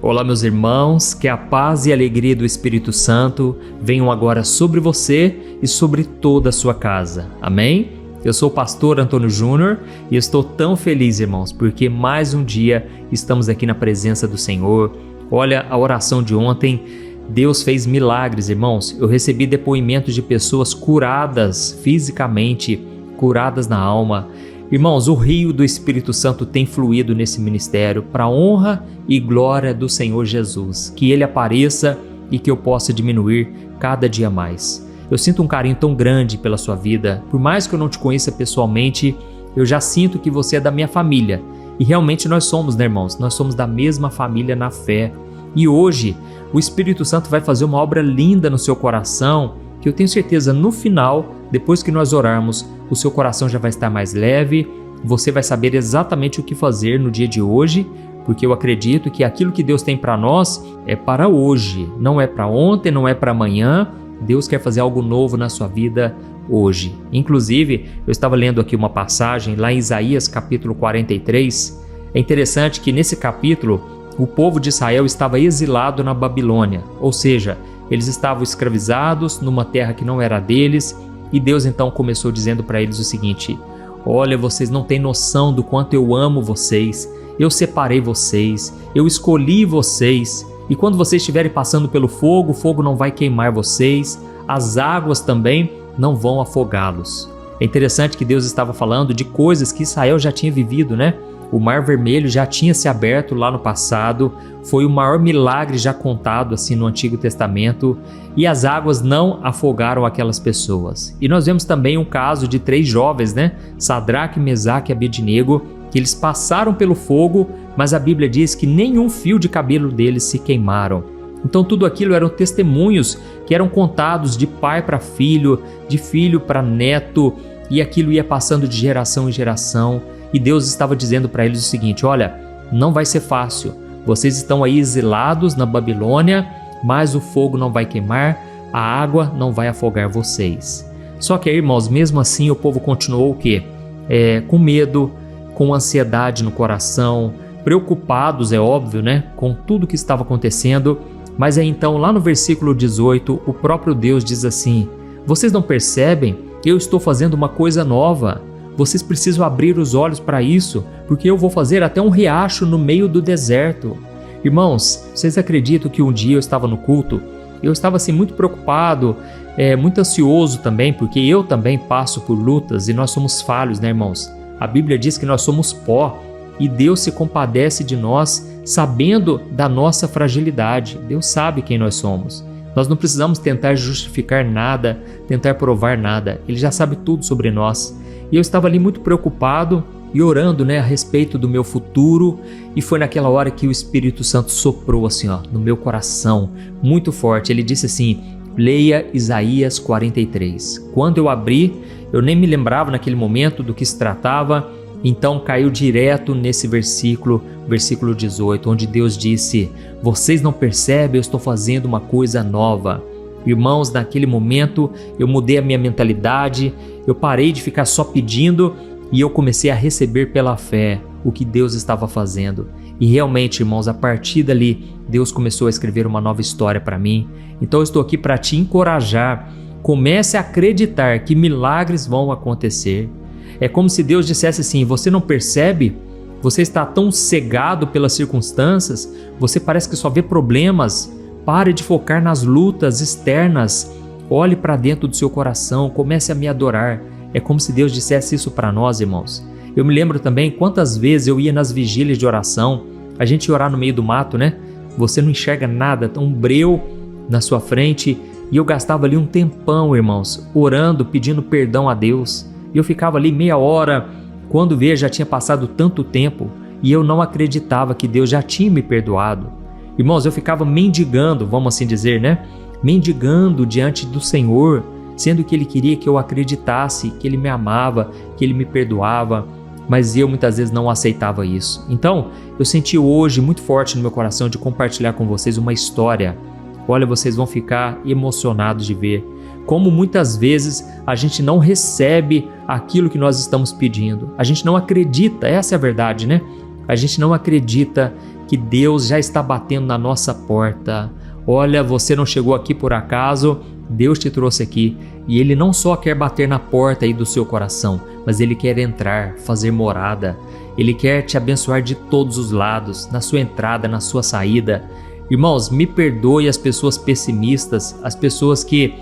Olá, meus irmãos, que a paz e a alegria do Espírito Santo venham agora sobre você e sobre toda a sua casa. Amém? Eu sou o pastor Antônio Júnior e estou tão feliz, irmãos, porque mais um dia estamos aqui na presença do Senhor. Olha, a oração de ontem, Deus fez milagres, irmãos. Eu recebi depoimentos de pessoas curadas fisicamente, curadas na alma. Irmãos, o rio do Espírito Santo tem fluído nesse ministério para a honra e glória do Senhor Jesus. Que Ele apareça e que eu possa diminuir cada dia mais. Eu sinto um carinho tão grande pela sua vida. Por mais que eu não te conheça pessoalmente, eu já sinto que você é da minha família. E realmente nós somos, né, irmãos? Nós somos da mesma família na fé. E hoje, o Espírito Santo vai fazer uma obra linda no seu coração, que eu tenho certeza no final, depois que nós orarmos, o seu coração já vai estar mais leve, você vai saber exatamente o que fazer no dia de hoje, porque eu acredito que aquilo que Deus tem para nós é para hoje, não é para ontem, não é para amanhã. Deus quer fazer algo novo na sua vida hoje. Inclusive, eu estava lendo aqui uma passagem lá em Isaías capítulo 43. É interessante que nesse capítulo o povo de Israel estava exilado na Babilônia, ou seja, eles estavam escravizados numa terra que não era deles, e Deus então começou dizendo para eles o seguinte: olha, vocês não têm noção do quanto eu amo vocês, eu separei vocês, eu escolhi vocês, e quando vocês estiverem passando pelo fogo, o fogo não vai queimar vocês, as águas também não vão afogá-los. É interessante que Deus estava falando de coisas que Israel já tinha vivido, né? O Mar Vermelho já tinha se aberto lá no passado, foi o maior milagre já contado assim no Antigo Testamento, e as águas não afogaram aquelas pessoas. E nós vemos também um caso de 3 jovens, né? Sadraque, Mesaque e Abednego, que eles passaram pelo fogo, mas a Bíblia diz que nenhum fio de cabelo deles se queimaram. Então tudo aquilo eram testemunhos que eram contados de pai para filho, de filho para neto, e aquilo ia passando de geração em geração. E Deus estava dizendo para eles o seguinte: olha, não vai ser fácil, vocês estão aí exilados na Babilônia, mas o fogo não vai queimar, a água não vai afogar vocês. Só que, irmãos, mesmo assim o povo continuou o quê? Com medo, com ansiedade no coração, preocupados, é óbvio, né, com tudo que estava acontecendo. Mas aí então, lá no versículo 18, o próprio Deus diz assim: vocês não percebem? Eu estou fazendo uma coisa nova. Vocês precisam abrir os olhos para isso, porque eu vou fazer até um riacho no meio do deserto. Irmãos, vocês acreditam que um dia eu estava no culto? Eu estava assim muito preocupado, muito ansioso também, porque eu também passo por lutas e nós somos falhos, né, irmãos? A Bíblia diz que nós somos pó e Deus se compadece de nós sabendo da nossa fragilidade. Deus sabe quem nós somos. Nós não precisamos tentar justificar nada, tentar provar nada. Ele já sabe tudo sobre nós. E eu estava ali muito preocupado e orando, né, a respeito do meu futuro, e foi naquela hora que o Espírito Santo soprou assim, ó, no meu coração, muito forte. Ele disse assim: leia Isaías 43. Quando eu abri, eu nem me lembrava naquele momento do que se tratava, então caiu direto nesse versículo 18, onde Deus disse: vocês não percebem, eu estou fazendo uma coisa nova. Irmãos, naquele momento eu mudei a minha mentalidade, eu parei de ficar só pedindo e eu comecei a receber pela fé o que Deus estava fazendo. E realmente, irmãos, a partir dali, Deus começou a escrever uma nova história para mim. Então eu estou aqui para te encorajar. Comece a acreditar que milagres vão acontecer. É como se Deus dissesse assim: você não percebe? Você está tão cegado pelas circunstâncias, você parece que só vê problemas. Pare de focar nas lutas externas, olhe para dentro do seu coração, comece a me adorar. É como se Deus dissesse isso para nós, irmãos. Eu me lembro também quantas vezes eu ia nas vigílias de oração, a gente ia orar no meio do mato, né? Você não enxerga nada, um breu na sua frente, e eu gastava ali um tempão, irmãos, orando, pedindo perdão a Deus. E eu ficava ali meia hora, quando via já tinha passado tanto tempo, e eu não acreditava que Deus já tinha me perdoado. Irmãos, eu ficava mendigando, vamos assim dizer, né? Mendigando diante do Senhor, sendo que Ele queria que eu acreditasse, que Ele me amava, que Ele me perdoava, mas eu muitas vezes não aceitava isso. Então, eu senti hoje muito forte no meu coração de compartilhar com vocês uma história. Olha, vocês vão ficar emocionados de ver como muitas vezes a gente não recebe aquilo que nós estamos pedindo. A gente não acredita, essa é a verdade, né? A gente não acredita que Deus já está batendo na nossa porta. Olha, você não chegou aqui por acaso, Deus te trouxe aqui. E Ele não só quer bater na porta aí do seu coração, mas Ele quer entrar, fazer morada. Ele quer te abençoar de todos os lados, na sua entrada, na sua saída. Irmãos, me perdoe as pessoas pessimistas, as pessoas que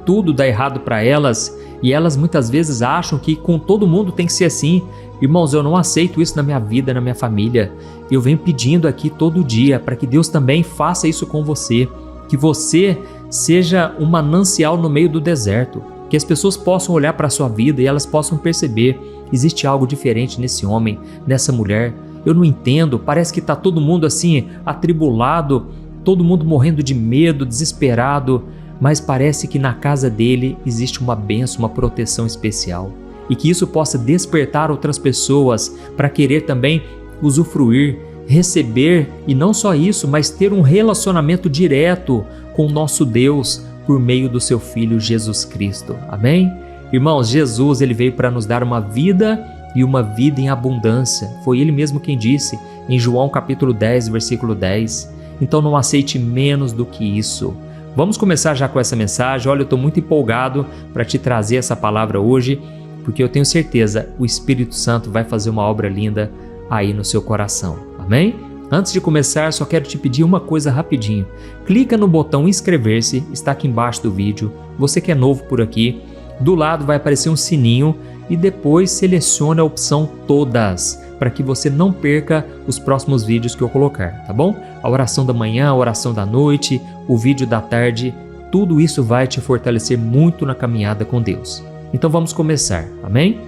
tudo dá errado para elas e elas muitas vezes acham que com todo mundo tem que ser assim. Irmãos, eu não aceito isso na minha vida, na minha família. Eu venho pedindo aqui todo dia para que Deus também faça isso com você, que você seja um manancial no meio do deserto, que as pessoas possam olhar para a sua vida e elas possam perceber, existe algo diferente nesse homem, nessa mulher. Eu não entendo, parece que está todo mundo assim, atribulado, todo mundo morrendo de medo, desesperado, mas parece que na casa dele existe uma bênção, uma proteção especial. E que isso possa despertar outras pessoas para querer também usufruir, receber, e não só isso, mas ter um relacionamento direto com o nosso Deus por meio do seu Filho Jesus Cristo. Amém? Irmãos, Jesus ele veio para nos dar uma vida e uma vida em abundância. Foi Ele mesmo quem disse em João capítulo 10, versículo 10. Então não aceite menos do que isso. Vamos começar já com essa mensagem. Olha, eu estou muito empolgado para te trazer essa palavra hoje, porque eu tenho certeza o Espírito Santo vai fazer uma obra linda aí no seu coração. Amém? Antes de começar, só quero te pedir uma coisa rapidinho. Clica no botão inscrever-se, está aqui embaixo do vídeo. Você que é novo por aqui, do lado vai aparecer um sininho e depois selecione a opção todas, para que você não perca os próximos vídeos que eu colocar, tá bom? A oração da manhã, a oração da noite, o vídeo da tarde, tudo isso vai te fortalecer muito na caminhada com Deus. Então vamos começar, amém?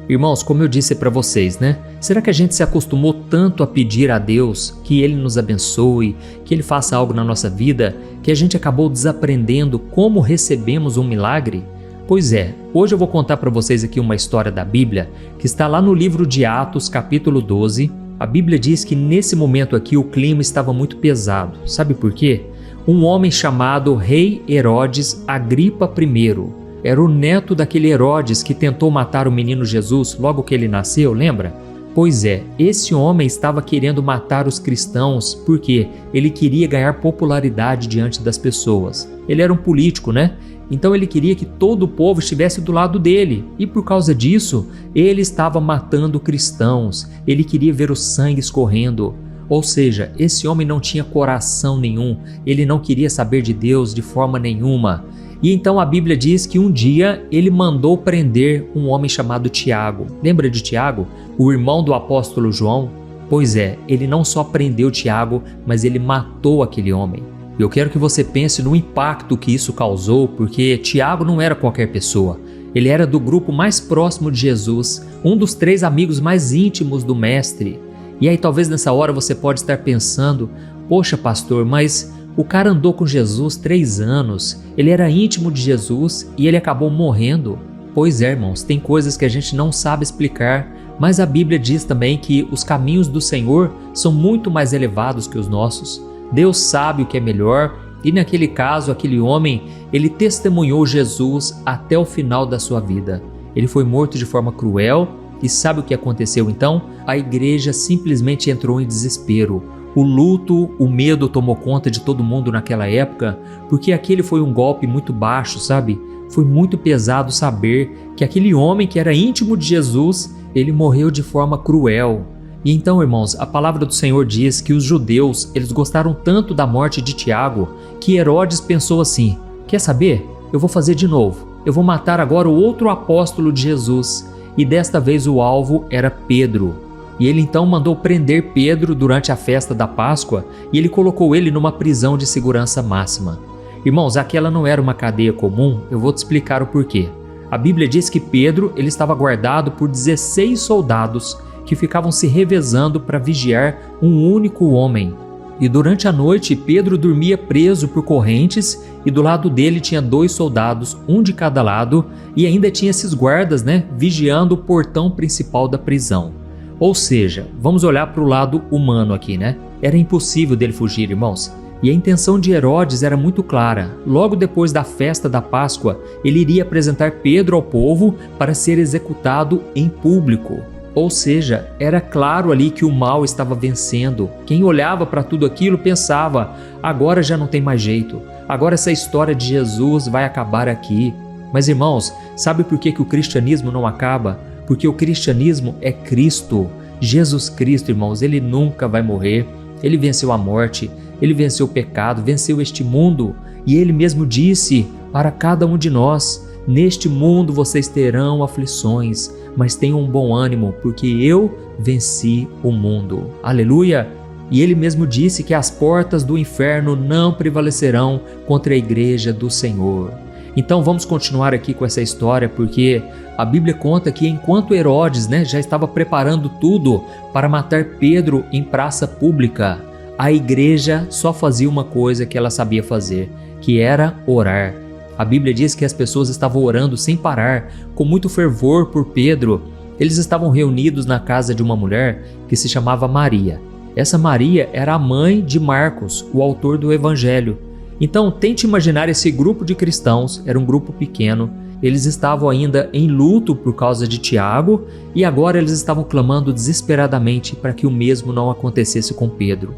Irmãos, como eu disse para vocês, né? Será que a gente se acostumou tanto a pedir a Deus que Ele nos abençoe, que Ele faça algo na nossa vida, que a gente acabou desaprendendo como recebemos um milagre? Pois é, hoje eu vou contar para vocês aqui uma história da Bíblia que está lá no livro de Atos, capítulo 12. A Bíblia diz que nesse momento aqui o clima estava muito pesado. Sabe por quê? Um homem chamado Rei Herodes Agripa I era o neto daquele Herodes que tentou matar o menino Jesus logo que ele nasceu, lembra? Pois é, esse homem estava querendo matar os cristãos porque ele queria ganhar popularidade diante das pessoas. Ele era um político, né? Então ele queria que todo o povo estivesse do lado dele e por causa disso ele estava matando cristãos, ele queria ver o sangue escorrendo. Ou seja, esse homem não tinha coração nenhum, ele não queria saber de Deus de forma nenhuma. E então a Bíblia diz que um dia ele mandou prender um homem chamado Tiago. Lembra de Tiago, o irmão do apóstolo João? Pois é, ele não só prendeu Tiago, mas ele matou aquele homem. Eu quero que você pense no impacto que isso causou, porque Tiago não era qualquer pessoa. Ele era do grupo mais próximo de Jesus, um dos 3 amigos mais íntimos do Mestre. E aí talvez nessa hora você pode estar pensando, poxa pastor, mas o cara andou com Jesus 3 anos, ele era íntimo de Jesus e ele acabou morrendo. Pois é, irmãos, tem coisas que a gente não sabe explicar, mas a Bíblia diz também que os caminhos do Senhor são muito mais elevados que os nossos. Deus sabe o que é melhor e naquele caso, aquele homem, ele testemunhou Jesus até o final da sua vida. Ele foi morto de forma cruel e sabe o que aconteceu então? A igreja simplesmente entrou em desespero. O luto, o medo tomou conta de todo mundo naquela época, porque aquele foi um golpe muito baixo, sabe? Foi muito pesado saber que aquele homem que era íntimo de Jesus, ele morreu de forma cruel. E então, irmãos, a palavra do Senhor diz que os judeus, eles gostaram tanto da morte de Tiago, que Herodes pensou assim, quer saber? Eu vou fazer de novo. Eu vou matar agora o outro apóstolo de Jesus. E desta vez o alvo era Pedro. E ele então mandou prender Pedro durante a festa da Páscoa e ele colocou ele numa prisão de segurança máxima. Irmãos, aquela não era uma cadeia comum, eu vou te explicar o porquê. A Bíblia diz que Pedro ele estava guardado por 16 soldados que ficavam se revezando para vigiar um único homem. E durante a noite, Pedro dormia preso por correntes e do lado dele tinha 2 soldados, um de cada lado, e ainda tinha esses guardas, vigiando o portão principal da prisão. Ou seja, vamos olhar para o lado humano aqui, Era impossível dele fugir, irmãos. E a intenção de Herodes era muito clara. Logo depois da festa da Páscoa, ele iria apresentar Pedro ao povo para ser executado em público. Ou seja, era claro ali que o mal estava vencendo. Quem olhava para tudo aquilo pensava: agora já não tem mais jeito, agora essa história de Jesus vai acabar aqui. Mas irmãos, sabe por que o cristianismo não acaba? Porque o cristianismo é Cristo. Jesus Cristo, irmãos, Ele nunca vai morrer. Ele venceu a morte, Ele venceu o pecado, venceu este mundo. E Ele mesmo disse para cada um de nós: neste mundo vocês terão aflições, mas tenham um bom ânimo, porque eu venci o mundo. Aleluia! E Ele mesmo disse que as portas do inferno não prevalecerão contra a igreja do Senhor. Então vamos continuar aqui com essa história, porque a Bíblia conta que enquanto Herodes, já estava preparando tudo para matar Pedro em praça pública, a igreja só fazia uma coisa que ela sabia fazer, que era orar. A Bíblia diz que as pessoas estavam orando sem parar, com muito fervor por Pedro. Eles estavam reunidos na casa de uma mulher que se chamava Maria. Essa Maria era a mãe de Marcos, o autor do Evangelho. Então, tente imaginar esse grupo de cristãos, era um grupo pequeno, eles estavam ainda em luto por causa de Tiago e agora eles estavam clamando desesperadamente para que o mesmo não acontecesse com Pedro.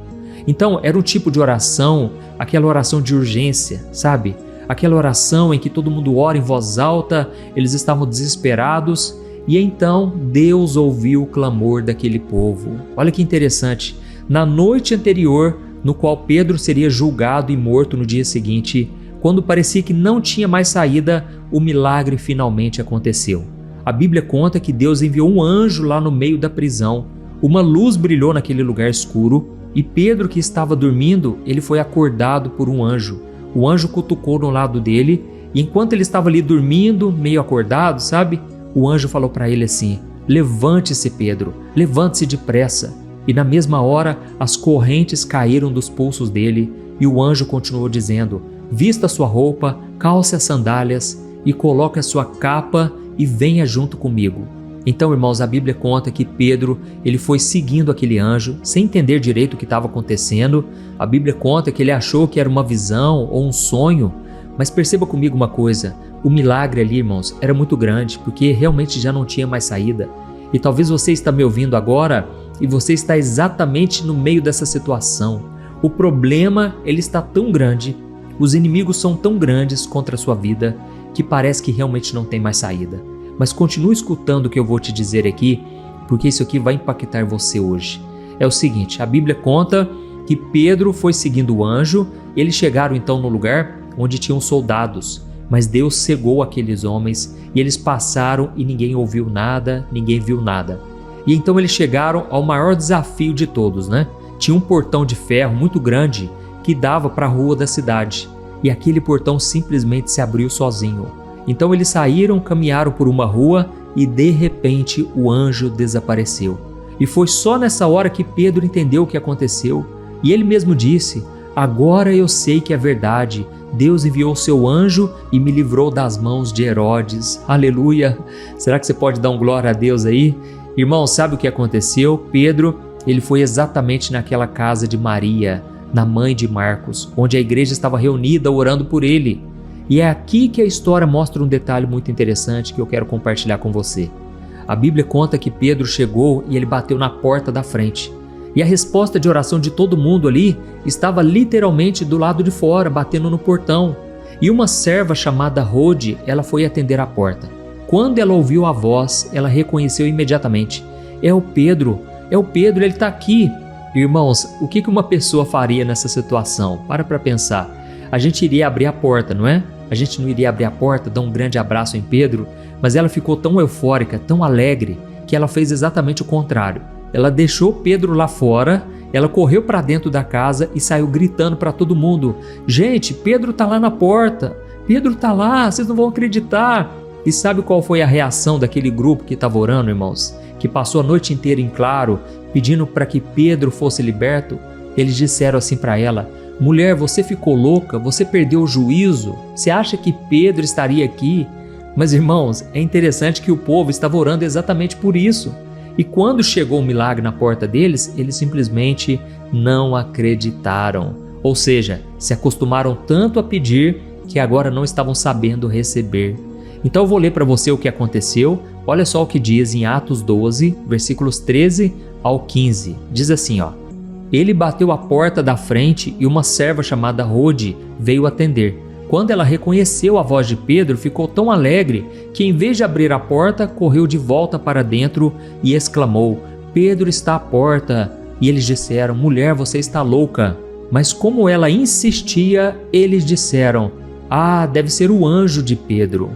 Então, era um tipo de oração, aquela oração de urgência, sabe? Aquela oração em que todo mundo ora em voz alta, eles estavam desesperados e então Deus ouviu o clamor daquele povo. Olha que interessante, na noite anterior, no qual Pedro seria julgado e morto no dia seguinte, quando parecia que não tinha mais saída, o milagre finalmente aconteceu. A Bíblia conta que Deus enviou um anjo lá no meio da prisão, uma luz brilhou naquele lugar escuro e Pedro, que estava dormindo, ele foi acordado por um anjo. O anjo cutucou no lado dele e enquanto ele estava ali dormindo, meio acordado, sabe? O anjo falou para ele assim: levante-se, Pedro, levante-se depressa. E na mesma hora, as correntes caíram dos pulsos dele e o anjo continuou dizendo: vista sua roupa, calce as sandálias e coloque a sua capa e venha junto comigo. Então, irmãos, a Bíblia conta que Pedro, ele foi seguindo aquele anjo, sem entender direito o que estava acontecendo. A Bíblia conta que ele achou que era uma visão ou um sonho, mas perceba comigo uma coisa, o milagre ali, irmãos, era muito grande, porque realmente já não tinha mais saída. E talvez você está me ouvindo agora e você está exatamente no meio dessa situação. O problema, ele está tão grande, os inimigos são tão grandes contra a sua vida, que parece que realmente não tem mais saída. Mas continue escutando o que eu vou te dizer aqui, porque isso aqui vai impactar você hoje. É o seguinte, a Bíblia conta que Pedro foi seguindo o anjo, eles chegaram então no lugar onde tinham soldados, mas Deus cegou aqueles homens e eles passaram e ninguém ouviu nada, ninguém viu nada. E então eles chegaram ao maior desafio de todos, Tinha um portão de ferro muito grande que dava para a rua da cidade e aquele portão simplesmente se abriu sozinho. Então eles saíram, caminharam por uma rua e de repente o anjo desapareceu. E foi só nessa hora que Pedro entendeu o que aconteceu e ele mesmo disse: agora eu sei que é verdade, Deus enviou o seu anjo e me livrou das mãos de Herodes. Aleluia! Será que você pode dar um glória a Deus aí? Irmão, sabe o que aconteceu? Pedro, ele foi exatamente naquela casa de Maria, na mãe de Marcos, onde a igreja estava reunida orando por ele. E é aqui que a história mostra um detalhe muito interessante que eu quero compartilhar com você. A Bíblia conta que Pedro chegou e ele bateu na porta da frente. E a resposta de oração de todo mundo ali estava literalmente do lado de fora, batendo no portão. E uma serva chamada Rode, ela foi atender a porta. Quando ela ouviu a voz, ela reconheceu imediatamente: é o Pedro, ele está aqui. Irmãos, o que uma pessoa faria nessa situação? Para pensar. A gente iria abrir a porta, não é? A gente não iria abrir a porta, dar um grande abraço em Pedro, mas ela ficou tão eufórica, tão alegre, que ela fez exatamente o contrário. Ela deixou Pedro lá fora, ela correu para dentro da casa e saiu gritando para todo mundo: gente, Pedro está lá na porta, Pedro está lá, vocês não vão acreditar. E sabe qual foi a reação daquele grupo que estava orando, irmãos? Que passou a noite inteira em claro, pedindo para que Pedro fosse liberto? Eles disseram assim para ela: mulher, você ficou louca? Você perdeu o juízo? Você acha que Pedro estaria aqui? Mas, irmãos, é interessante que o povo estava orando exatamente por isso. E quando chegou o milagre na porta deles, eles simplesmente não acreditaram. Ou seja, se acostumaram tanto a pedir que agora não estavam sabendo receber. Então eu vou ler para você o que aconteceu Olha só o que diz em Atos 12, versículos 13 ao 15. Diz assim, ó: Ele bateu a porta da frente e uma serva chamada Rode veio atender. Quando ela reconheceu a voz de Pedro, ficou tão alegre que, em vez de abrir a porta, correu de volta para dentro e exclamou: Pedro está à porta. E eles disseram: Mulher, você está louca. Mas como ela insistia, eles disseram: Ah, deve ser o anjo de Pedro.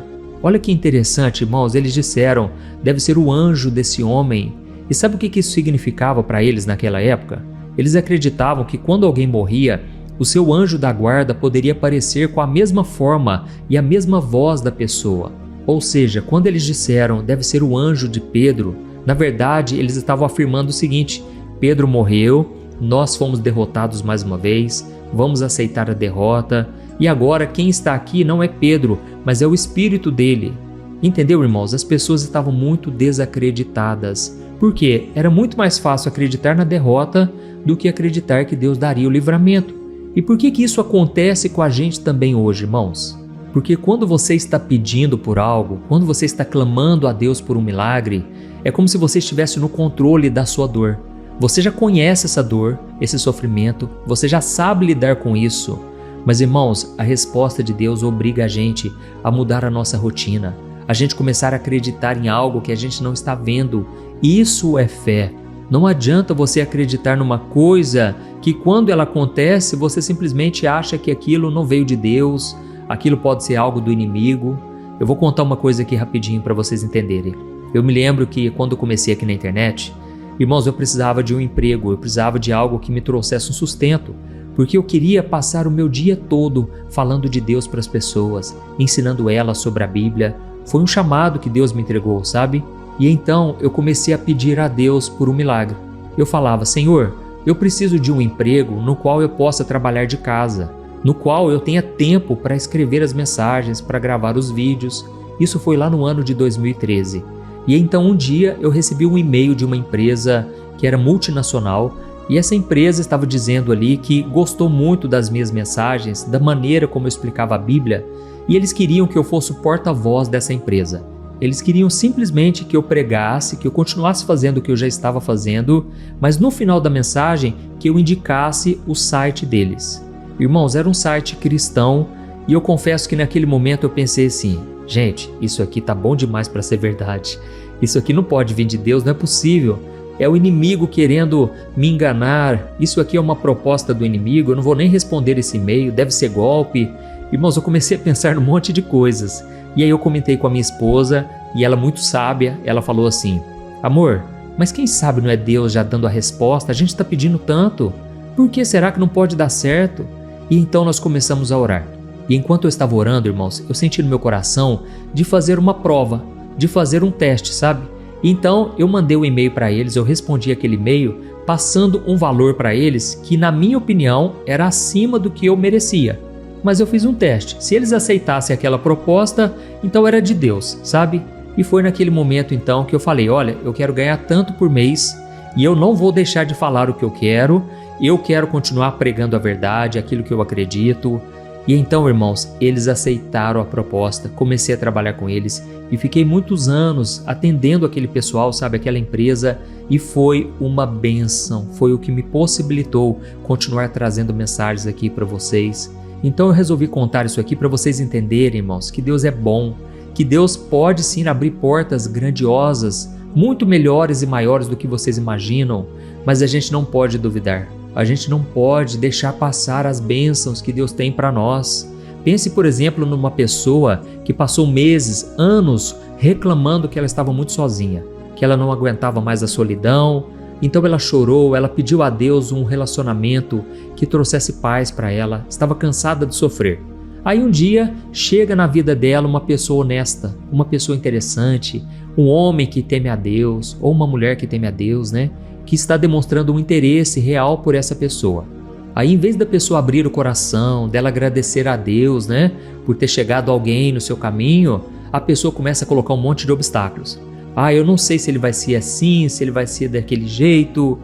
Olha que interessante, irmãos, eles disseram: deve ser o anjo desse homem. E sabe o que isso significava para eles naquela época? Eles acreditavam que quando alguém morria, o seu anjo da guarda poderia aparecer com a mesma forma e a mesma voz da pessoa. Ou seja, quando eles disseram: deve ser o anjo de Pedro, na verdade eles estavam afirmando o seguinte: Pedro morreu, nós fomos derrotados mais uma vez, vamos aceitar a derrota, e agora quem está aqui não é Pedro, mas é o espírito dele. Entendeu, irmãos? As pessoas estavam muito desacreditadas. Por quê? Era muito mais fácil acreditar na derrota do que acreditar que Deus daria o livramento. E por que isso acontece com a gente também hoje, irmãos? Porque quando você está pedindo por algo, quando você está clamando a Deus por um milagre, é como se você estivesse no controle da sua dor. Você já conhece essa dor, esse sofrimento, você já sabe lidar com isso. Mas, irmãos, a resposta de Deus obriga a gente a mudar a nossa rotina, a gente começar a acreditar em algo que a gente não está vendo. Isso é fé. Não adianta você acreditar numa coisa que, quando ela acontece, você simplesmente acha que aquilo não veio de Deus, aquilo pode ser algo do inimigo. Eu vou contar uma coisa aqui rapidinho para vocês entenderem. Eu me lembro que quando eu comecei aqui na internet, irmãos, eu precisava de um emprego, eu precisava de algo que me trouxesse um sustento, porque eu queria passar o meu dia todo falando de Deus para as pessoas, ensinando elas sobre a Bíblia. Foi um chamado que Deus me entregou, sabe? E então eu comecei a pedir a Deus por um milagre. Eu falava: Senhor, eu preciso de um emprego no qual eu possa trabalhar de casa, no qual eu tenha tempo para escrever as mensagens, para gravar os vídeos. Isso foi lá no ano de 2013. E então um dia eu recebi um e-mail de uma empresa que era multinacional, e essa empresa estava dizendo ali que gostou muito das minhas mensagens, da maneira como eu explicava a Bíblia, e eles queriam que eu fosse o porta-voz dessa empresa. Eles queriam simplesmente que eu pregasse, que eu continuasse fazendo o que eu já estava fazendo, mas no final da mensagem que eu indicasse o site deles. Irmãos, era um site cristão, e eu confesso que naquele momento eu pensei assim: gente, isso aqui tá bom demais para ser verdade. Isso aqui não pode vir de Deus, não é possível. É o inimigo querendo me enganar. Isso aqui é uma proposta do inimigo, eu não vou nem responder esse e-mail, deve ser golpe. Irmãos, eu comecei a pensar num monte de coisas. E aí eu comentei com a minha esposa, e ela, muito sábia, ela falou assim: amor, mas quem sabe não é Deus já dando a resposta? A gente está pedindo tanto. Por que será que não pode dar certo? E então nós começamos a orar. E enquanto eu estava orando, irmãos, eu senti no meu coração de fazer uma prova, de fazer um teste, sabe? Então eu mandei um e-mail para eles, eu respondi aquele e-mail passando um valor para eles que, na minha opinião, era acima do que eu merecia. Mas eu fiz um teste. Se eles aceitassem aquela proposta, então era de Deus, sabe? E foi naquele momento então que eu falei: olha, eu quero ganhar tanto por mês e eu não vou deixar de falar o que eu quero continuar pregando a verdade, aquilo que eu acredito. E então, irmãos, eles aceitaram a proposta, comecei a trabalhar com eles e fiquei muitos anos atendendo aquele pessoal, sabe, aquela empresa, e foi uma bênção, foi o que me possibilitou continuar trazendo mensagens aqui para vocês. Então eu resolvi contar isso aqui para vocês entenderem, irmãos, que Deus é bom, que Deus pode sim abrir portas grandiosas, muito melhores e maiores do que vocês imaginam, mas a gente não pode duvidar. A gente não pode deixar passar as bênçãos que Deus tem para nós. Pense, por exemplo, numa pessoa que passou meses, anos, reclamando que ela estava muito sozinha, que ela não aguentava mais a solidão. Então ela chorou, ela pediu a Deus um relacionamento que trouxesse paz para ela, estava cansada de sofrer. Aí um dia chega na vida dela uma pessoa honesta, uma pessoa interessante, um homem que teme a Deus, ou uma mulher que teme a Deus, né? Que está demonstrando um interesse real por essa pessoa. Aí, em vez da pessoa abrir o coração, dela agradecer a Deus, né, por ter chegado alguém no seu caminho, a pessoa começa a colocar um monte de obstáculos. Eu não sei se ele vai ser assim, se ele vai ser daquele jeito.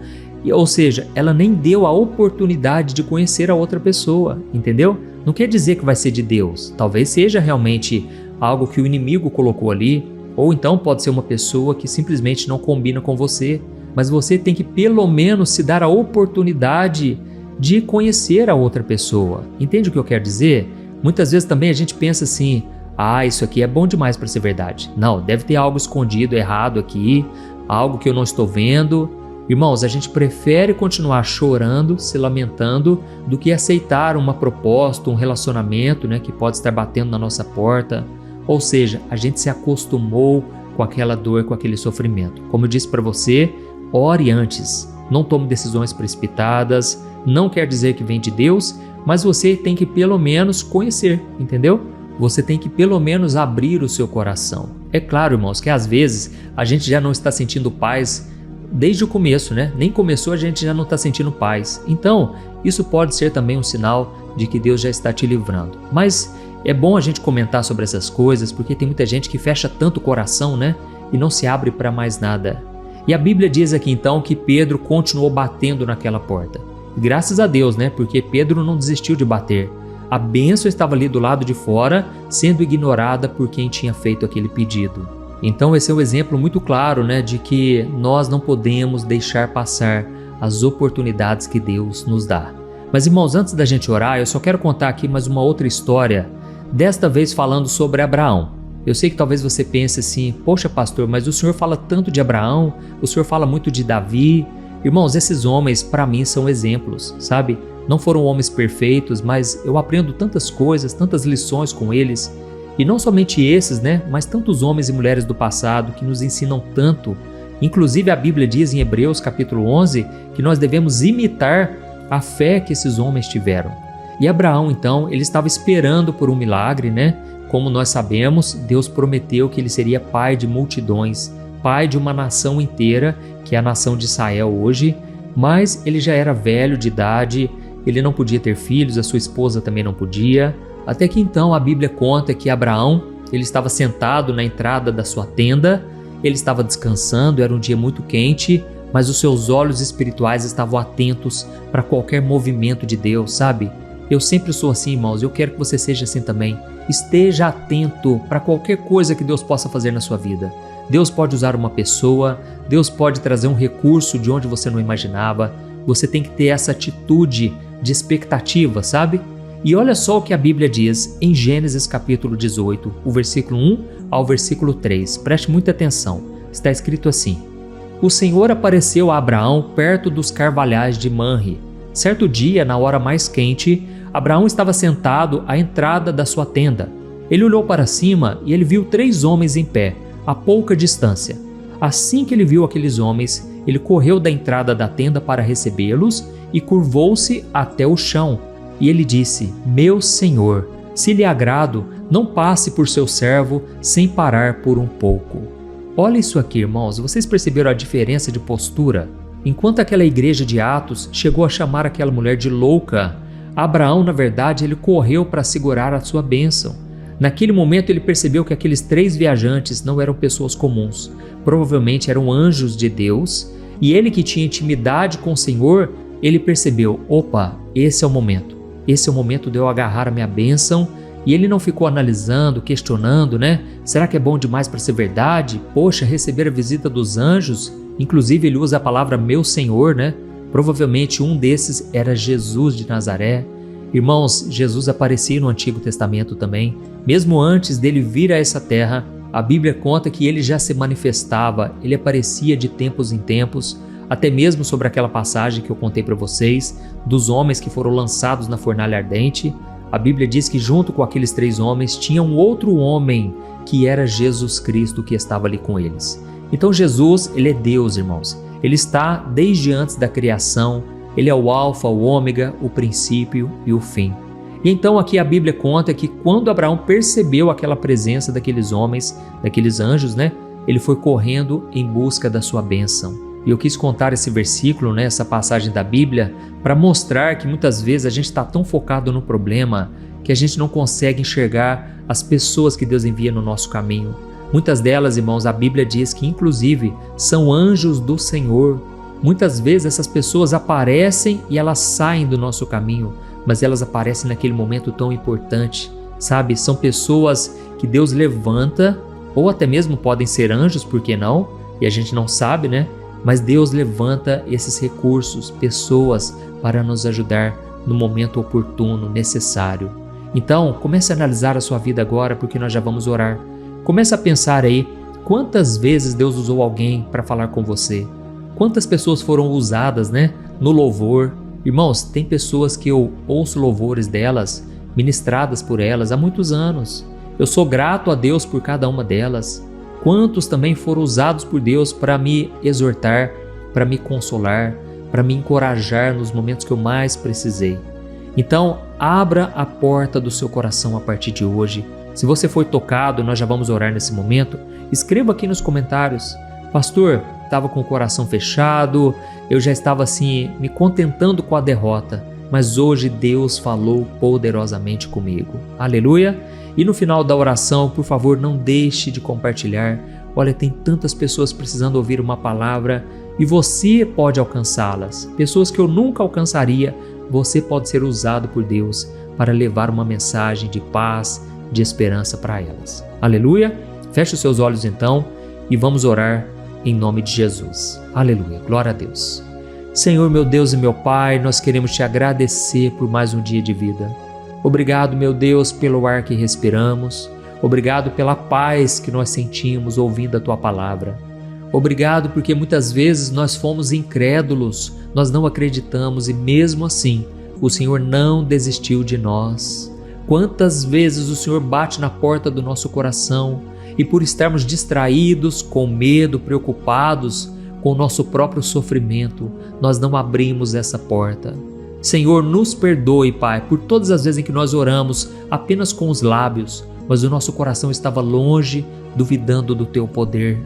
Ou seja, ela nem deu a oportunidade de conhecer a outra pessoa, entendeu? Não quer dizer que vai ser de Deus. Talvez seja realmente algo que o inimigo colocou ali, Ou então pode ser uma pessoa que simplesmente não combina com você, mas você tem que pelo menos se dar a oportunidade de conhecer a outra pessoa. Entende o que eu quero dizer? Muitas vezes também a gente pensa assim, isso aqui é bom demais para ser verdade. Não, deve ter algo escondido, errado aqui, algo que eu não estou vendo. Irmãos, a gente prefere continuar chorando, se lamentando, do que aceitar uma proposta, um relacionamento, que pode estar batendo na nossa porta. Ou seja, a gente se acostumou com aquela dor, com aquele sofrimento. Como eu disse para você, ore antes. Não tome decisões precipitadas. Não quer dizer que vem de Deus, mas você tem que pelo menos conhecer, entendeu? Você tem que pelo menos abrir o seu coração. É claro, irmãos, que às vezes a gente já não está sentindo paz desde o começo, Nem começou, a gente já não está sentindo paz. Então, isso pode ser também um sinal de que Deus já está te livrando. Mas é bom a gente comentar sobre essas coisas, porque tem muita gente que fecha tanto o coração, e não se abre para mais nada. E a Bíblia diz aqui então que Pedro continuou batendo naquela porta. Graças a Deus, porque Pedro não desistiu de bater. A bênção estava ali do lado de fora, sendo ignorada por quem tinha feito aquele pedido. Então esse é um exemplo muito claro, de que nós não podemos deixar passar as oportunidades que Deus nos dá. Mas irmãos, antes da gente orar, eu só quero contar aqui mais uma outra história, desta vez falando sobre Abraão. Eu sei que talvez você pense assim, poxa pastor, mas o senhor fala tanto de Abraão, o senhor fala muito de Davi. Irmãos, esses homens para mim são exemplos, sabe? Não foram homens perfeitos, mas eu aprendo tantas coisas, tantas lições com eles. E não somente esses, mas tantos homens e mulheres do passado que nos ensinam tanto. Inclusive a Bíblia diz em Hebreus capítulo 11 que nós devemos imitar a fé que esses homens tiveram. E Abraão então, ele estava esperando por um milagre, Como nós sabemos, Deus prometeu que ele seria pai de multidões, pai de uma nação inteira, que é a nação de Israel hoje, mas ele já era velho de idade, ele não podia ter filhos, a sua esposa também não podia. Até que então a Bíblia conta que Abraão, ele estava sentado na entrada da sua tenda, ele estava descansando, era um dia muito quente, mas os seus olhos espirituais estavam atentos para qualquer movimento de Deus, sabe? Eu sempre sou assim, irmãos, eu quero que você seja assim também. Esteja atento para qualquer coisa que Deus possa fazer na sua vida. Deus pode usar uma pessoa, Deus pode trazer um recurso de onde você não imaginava. Você tem que ter essa atitude de expectativa, sabe? E olha só o que a Bíblia diz em Gênesis capítulo 18, o versículo 1 ao versículo 3. Preste muita atenção. Está escrito assim: O Senhor apareceu a Abraão perto dos carvalhais de Manre. Certo dia, na hora mais quente, Abraão estava sentado à entrada da sua tenda. Ele olhou para cima e ele viu 3 homens em pé, a pouca distância. Assim que ele viu aqueles homens, ele correu da entrada da tenda para recebê-los e curvou-se até o chão. E ele disse: Meu Senhor, se lhe agrado, não passe por seu servo sem parar por um pouco. Olha isso aqui, irmãos, vocês perceberam a diferença de postura? Enquanto aquela igreja de Atos chegou a chamar aquela mulher de louca, Abraão, na verdade, ele correu para segurar a sua bênção. Naquele momento ele percebeu que aqueles 3 viajantes não eram pessoas comuns, provavelmente eram anjos de Deus, e ele que tinha intimidade com o Senhor, ele percebeu, opa, esse é o momento de eu agarrar a minha bênção, e ele não ficou analisando, questionando, Será que é bom demais para ser verdade? Poxa, receber a visita dos anjos, inclusive ele usa a palavra meu Senhor, Provavelmente um desses era Jesus de Nazaré. Irmãos, Jesus aparecia no Antigo Testamento também. Mesmo antes dele vir a essa terra, a Bíblia conta que ele já se manifestava, ele aparecia de tempos em tempos, até mesmo sobre aquela passagem que eu contei para vocês, dos homens que foram lançados na fornalha ardente. A Bíblia diz que junto com aqueles 3 homens tinha um outro homem que era Jesus Cristo que estava ali com eles. Então Jesus, ele é Deus, irmãos. Ele está desde antes da criação, ele é o alfa, o ômega, o princípio e o fim. E então aqui a Bíblia conta que quando Abraão percebeu aquela presença daqueles homens, daqueles anjos, ele foi correndo em busca da sua bênção. E eu quis contar esse versículo, essa passagem da Bíblia, para mostrar que muitas vezes a gente está tão focado no problema que a gente não consegue enxergar as pessoas que Deus envia no nosso caminho. Muitas delas, irmãos, a Bíblia diz que inclusive são anjos do Senhor. Muitas vezes essas pessoas aparecem e elas saem do nosso caminho, mas elas aparecem naquele momento tão importante, sabe? São pessoas que Deus levanta ou até mesmo podem ser anjos, por que não? E a gente não sabe, né? Mas Deus levanta esses recursos, pessoas para nos ajudar no momento oportuno, necessário. Então, comece a analisar a sua vida agora, porque nós já vamos orar. Comece a pensar aí, quantas vezes Deus usou alguém para falar com você? Quantas pessoas foram usadas, né, no louvor? Irmãos, tem pessoas que eu ouço louvores delas, ministradas por elas há muitos anos. Eu sou grato a Deus por cada uma delas. Quantos também foram usados por Deus para me exortar, para me consolar, para me encorajar nos momentos que eu mais precisei. Então, abra a porta do seu coração a partir de hoje. Se você foi tocado, nós já vamos orar nesse momento, escreva aqui nos comentários: pastor, estava com o coração fechado, eu já estava assim, me contentando com a derrota, mas hoje Deus falou poderosamente comigo. Aleluia! E no final da oração, por favor, não deixe de compartilhar. Olha, tem tantas pessoas precisando ouvir uma palavra e você pode alcançá-las. Pessoas que eu nunca alcançaria, você pode ser usado por Deus para levar uma mensagem de paz, de esperança para elas. Aleluia! Feche os seus olhos então e vamos orar em nome de Jesus. Aleluia! Glória a Deus. Senhor, meu Deus e meu Pai, nós queremos te agradecer por mais um dia de vida. Obrigado, meu Deus, pelo ar que respiramos. Obrigado pela paz que nós sentimos ouvindo a Tua palavra. Obrigado porque muitas vezes nós fomos incrédulos, nós não acreditamos e mesmo assim o Senhor não desistiu de nós. Quantas vezes o Senhor bate na porta do nosso coração e por estarmos distraídos, com medo, preocupados com o nosso próprio sofrimento, nós não abrimos essa porta. Senhor, nos perdoe, Pai, por todas as vezes em que nós oramos apenas com os lábios, mas o nosso coração estava longe, duvidando do Teu poder.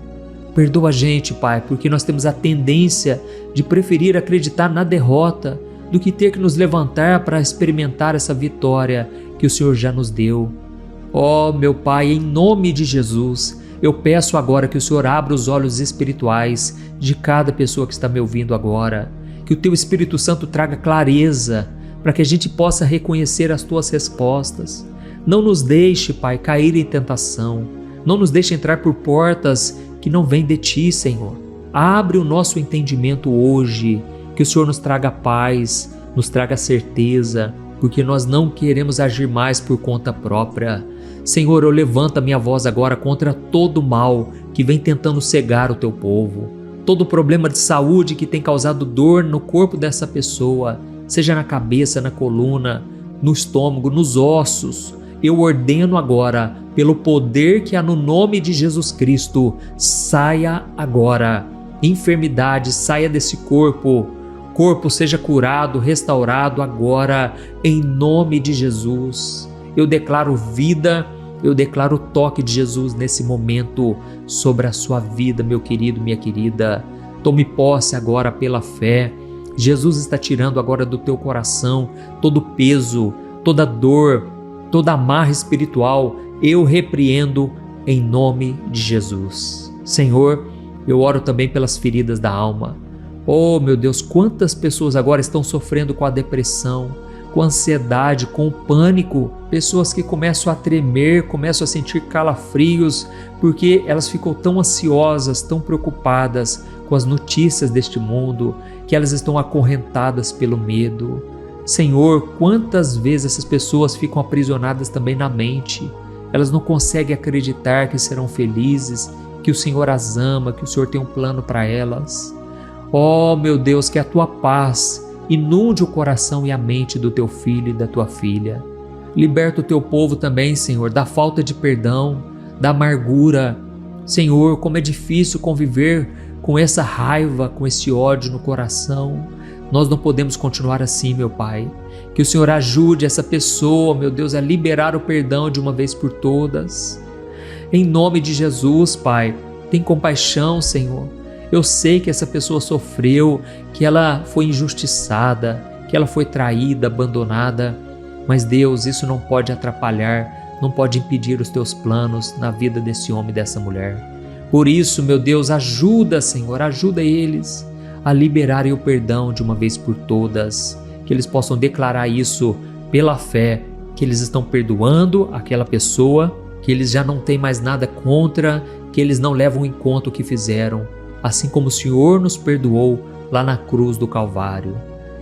Perdoa a gente, Pai, porque nós temos a tendência de preferir acreditar na derrota do que ter que nos levantar para experimentar essa vitória que o Senhor já nos deu. Ó, meu Pai, em nome de Jesus, eu peço agora que o Senhor abra os olhos espirituais de cada pessoa que está me ouvindo agora, que o Teu Espírito Santo traga clareza para que a gente possa reconhecer as Tuas respostas. Não nos deixe, Pai, cair em tentação, não nos deixe entrar por portas que não vêm de Ti, Senhor. Abre o nosso entendimento hoje, que o Senhor nos traga paz, nos traga certeza, porque nós não queremos agir mais por conta própria. Senhor, eu levanto a minha voz agora contra todo mal que vem tentando cegar o Teu povo. Todo problema de saúde que tem causado dor no corpo dessa pessoa, seja na cabeça, na coluna, no estômago, nos ossos, eu ordeno agora, pelo poder que há no nome de Jesus Cristo, saia agora. Enfermidade, saia desse corpo. Corpo seja curado, restaurado agora, em nome de Jesus. Eu declaro vida, eu declaro o toque de Jesus nesse momento sobre a sua vida, meu querido, minha querida. Tome posse agora pela fé. Jesus está tirando agora do teu coração todo o peso, toda dor, toda amarra espiritual. Eu repreendo em nome de Jesus. Senhor, eu oro também pelas feridas da alma. Oh, meu Deus, quantas pessoas agora estão sofrendo com a depressão, com a ansiedade, com o pânico. Pessoas que começam a tremer, começam a sentir calafrios, porque elas ficam tão ansiosas, tão preocupadas com as notícias deste mundo, que elas estão acorrentadas pelo medo. Senhor, quantas vezes essas pessoas ficam aprisionadas também na mente. Elas não conseguem acreditar que serão felizes, que o Senhor as ama, que o Senhor tem um plano para elas. Oh, meu Deus, que a Tua paz inunde o coração e a mente do Teu filho e da Tua filha. Liberta o Teu povo também, Senhor, da falta de perdão, da amargura. Senhor, como é difícil conviver com essa raiva, com esse ódio no coração. Nós não podemos continuar assim, meu Pai. Que o Senhor ajude essa pessoa, meu Deus, a liberar o perdão de uma vez por todas. Em nome de Jesus, Pai, tem compaixão, Senhor. Eu sei que essa pessoa sofreu, que ela foi injustiçada, que ela foi traída, abandonada, mas Deus, isso não pode atrapalhar, não pode impedir os Teus planos na vida desse homem e dessa mulher. Por isso, meu Deus, ajuda, Senhor, ajuda eles a liberarem o perdão de uma vez por todas, que eles possam declarar isso pela fé, que eles estão perdoando aquela pessoa que eles já não têm mais nada contra, que eles não levam em conta o que fizeram, assim como o Senhor nos perdoou lá na cruz do Calvário.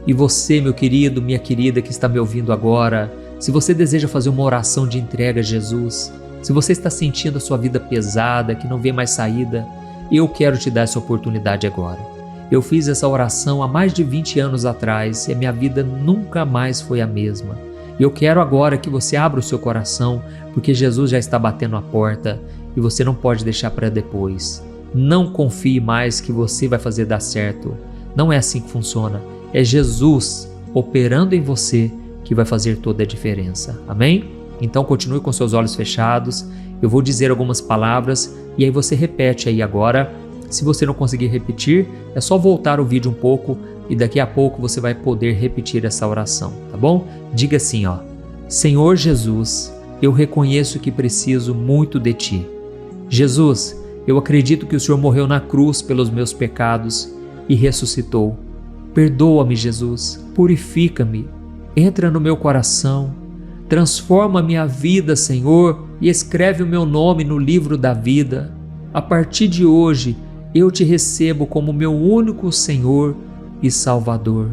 E você, meu querido, minha querida que está me ouvindo agora, se você deseja fazer uma oração de entrega a Jesus, se você está sentindo a sua vida pesada, que não vê mais saída, eu quero te dar essa oportunidade agora. Eu fiz essa oração há mais de 20 anos atrás e a minha vida nunca mais foi a mesma. Eu quero agora que você abra o seu coração, porque Jesus já está batendo a porta e você não pode deixar para depois. Não confie mais que você vai fazer dar certo. Não é assim que funciona. É Jesus operando em você que vai fazer toda a diferença. Amém? Então continue com seus olhos fechados. Eu vou dizer algumas palavras e aí você repete aí agora. Se você não conseguir repetir, é só voltar o vídeo um pouco e daqui a pouco você vai poder repetir essa oração, tá bom? Diga assim, ó: Senhor Jesus, eu reconheço que preciso muito de Ti. Jesus, eu acredito que o Senhor morreu na cruz pelos meus pecados e ressuscitou. Perdoa-me, Jesus, purifica-me, entra no meu coração, transforma minha vida, Senhor, e escreve o meu nome no livro da vida. A partir de hoje, eu Te recebo como meu único Senhor e Salvador.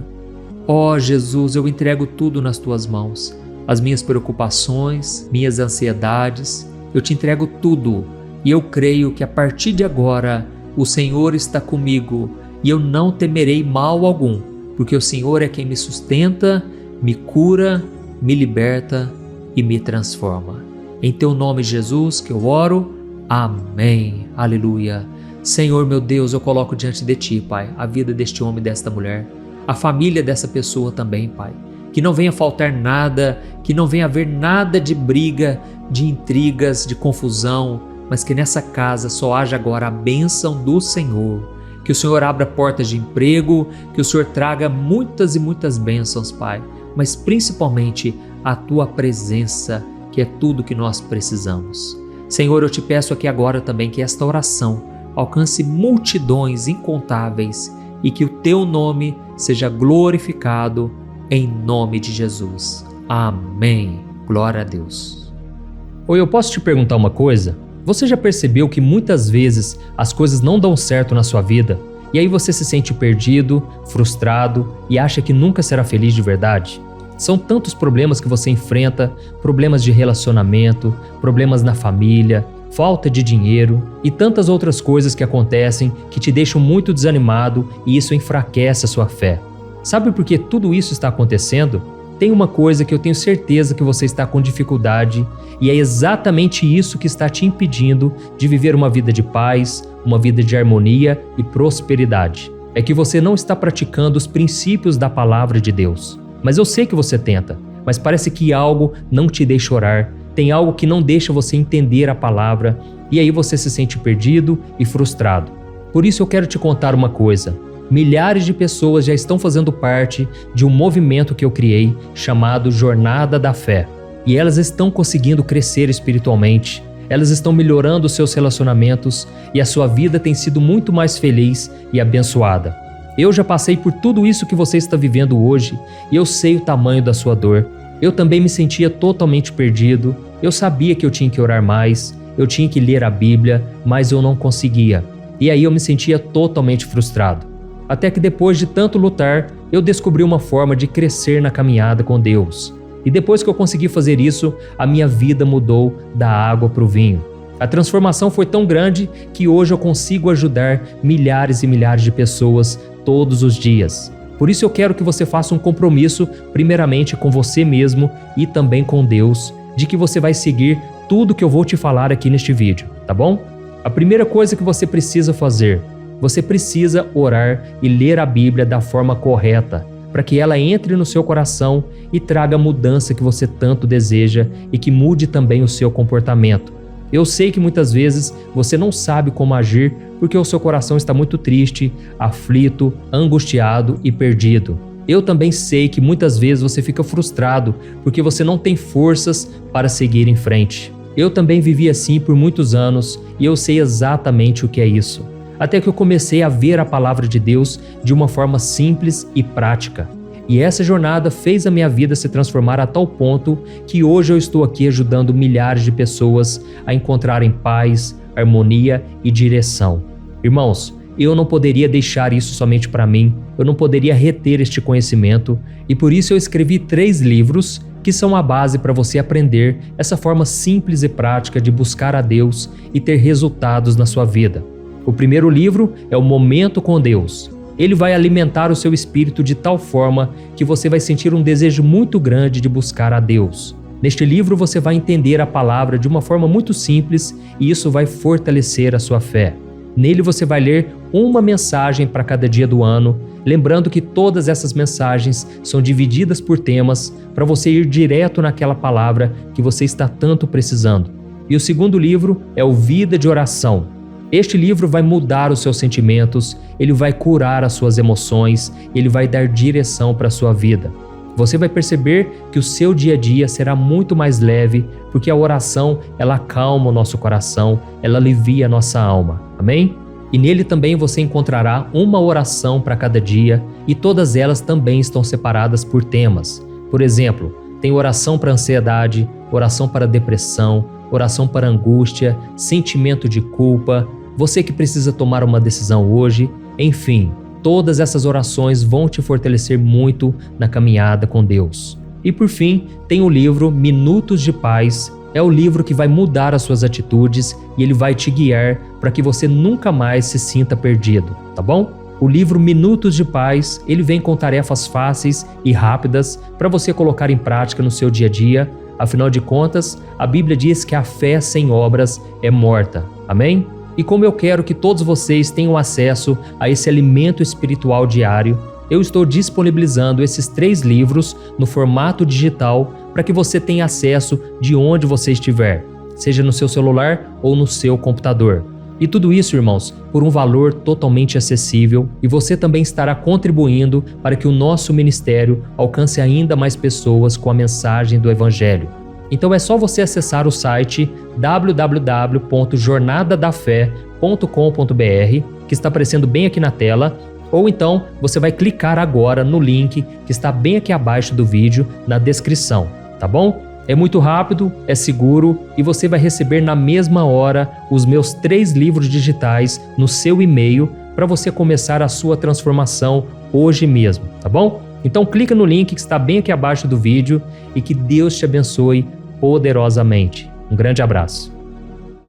Ó Jesus, eu entrego tudo nas Tuas mãos, as minhas preocupações, minhas ansiedades, eu Te entrego tudo e eu creio que a partir de agora o Senhor está comigo e eu não temerei mal algum, porque o Senhor é quem me sustenta, me cura, me liberta e me transforma. Em Teu nome, Jesus, que eu oro. Amém. Aleluia. Senhor, meu Deus, eu coloco diante de Ti, Pai, a vida deste homem e desta mulher, a família dessa pessoa também, Pai. Que não venha faltar nada, que não venha haver nada de briga, de intrigas, de confusão, mas que nessa casa só haja agora a bênção do Senhor. Que o Senhor abra portas de emprego, que o Senhor traga muitas e muitas bênçãos, Pai, mas principalmente a Tua presença, que é tudo que nós precisamos. Senhor, eu Te peço aqui agora também que esta oração alcance multidões incontáveis e que o Teu nome seja glorificado em nome de Jesus. Amém. Glória a Deus. Oi, eu posso te perguntar uma coisa? Você já percebeu que muitas vezes as coisas não dão certo na sua vida e aí você se sente perdido, frustrado e acha que nunca será feliz de verdade? São tantos problemas que você enfrenta, problemas de relacionamento, problemas na família, falta de dinheiro e tantas outras coisas que acontecem que te deixam muito desanimado e isso enfraquece a sua fé. Sabe por que tudo isso está acontecendo? Tem uma coisa que eu tenho certeza que você está com dificuldade e é exatamente isso que está te impedindo de viver uma vida de paz, uma vida de harmonia e prosperidade. É que você não está praticando os princípios da palavra de Deus. Mas eu sei que você tenta, mas parece que algo não te deixa orar, tem algo que não deixa você entender a palavra e aí você se sente perdido e frustrado. Por isso eu quero te contar uma coisa. Milhares de pessoas já estão fazendo parte de um movimento que eu criei chamado Jornada da Fé. E elas estão conseguindo crescer espiritualmente, elas estão melhorando os seus relacionamentos e a sua vida tem sido muito mais feliz e abençoada. Eu já passei por tudo isso que você está vivendo hoje e eu sei o tamanho da sua dor. Eu também me sentia totalmente perdido, eu sabia que eu tinha que orar mais, eu tinha que ler a Bíblia, mas eu não conseguia. E aí eu me sentia totalmente frustrado. Até que depois de tanto lutar, eu descobri uma forma de crescer na caminhada com Deus. E depois que eu consegui fazer isso, a minha vida mudou da água para o vinho. A transformação foi tão grande que hoje eu consigo ajudar milhares e milhares de pessoas todos os dias. Por isso eu quero que você faça um compromisso, primeiramente com você mesmo e também com Deus, de que você vai seguir tudo que eu vou te falar aqui neste vídeo, tá bom? A primeira coisa que você precisa fazer, você precisa orar e ler a Bíblia da forma correta, para que ela entre no seu coração e traga a mudança que você tanto deseja e que mude também o seu comportamento. Eu sei que muitas vezes você não sabe como agir porque o seu coração está muito triste, aflito, angustiado e perdido. Eu também sei que muitas vezes você fica frustrado porque você não tem forças para seguir em frente. Eu também vivi assim por muitos anos e eu sei exatamente o que é isso. Até que eu comecei a ver a palavra de Deus de uma forma simples e prática. E essa jornada fez a minha vida se transformar a tal ponto que hoje eu estou aqui ajudando milhares de pessoas a encontrarem paz, harmonia e direção. Irmãos, eu não poderia deixar isso somente para mim, eu não poderia reter este conhecimento e por isso eu escrevi 3 livros que são a base para você aprender essa forma simples e prática de buscar a Deus e ter resultados na sua vida. O primeiro livro é o Momento com Deus. Ele vai alimentar o seu espírito de tal forma que você vai sentir um desejo muito grande de buscar a Deus. Neste livro você vai entender a palavra de uma forma muito simples e isso vai fortalecer a sua fé. Nele você vai ler uma mensagem para cada dia do ano, lembrando que todas essas mensagens são divididas por temas para você ir direto naquela palavra que você está tanto precisando. E o segundo livro é o Vida de Oração. Este livro vai mudar os seus sentimentos, ele vai curar as suas emoções, ele vai dar direção para a sua vida. Você vai perceber que o seu dia a dia será muito mais leve, porque a oração, ela acalma o nosso coração, ela alivia a nossa alma. Amém? E nele também você encontrará uma oração para cada dia e todas elas também estão separadas por temas. Por exemplo, tem oração para ansiedade, oração para depressão, oração para angústia, sentimento de culpa, você que precisa tomar uma decisão hoje, enfim, todas essas orações vão te fortalecer muito na caminhada com Deus. E por fim, tem o livro Minutos de Paz. É o livro que vai mudar as suas atitudes e ele vai te guiar para que você nunca mais se sinta perdido, tá bom? O livro Minutos de Paz, ele vem com tarefas fáceis e rápidas para você colocar em prática no seu dia a dia. Afinal de contas, a Bíblia diz que a fé sem obras é morta. Amém? E como eu quero que todos vocês tenham acesso a esse alimento espiritual diário, eu estou disponibilizando esses 3 livros no formato digital para que você tenha acesso de onde você estiver, seja no seu celular ou no seu computador. E tudo isso, irmãos, por um valor totalmente acessível e você também estará contribuindo para que o nosso ministério alcance ainda mais pessoas com a mensagem do Evangelho. Então é só você acessar o site www.jornadadafé.com.br, que está aparecendo bem aqui na tela, ou então você vai clicar agora no link que está bem aqui abaixo do vídeo, na descrição, tá bom? É muito rápido, é seguro e você vai receber na mesma hora os meus 3 livros digitais no seu e-mail para você começar a sua transformação hoje mesmo, tá bom? Então clica no link que está bem aqui abaixo do vídeo e que Deus te abençoe poderosamente. Um grande abraço.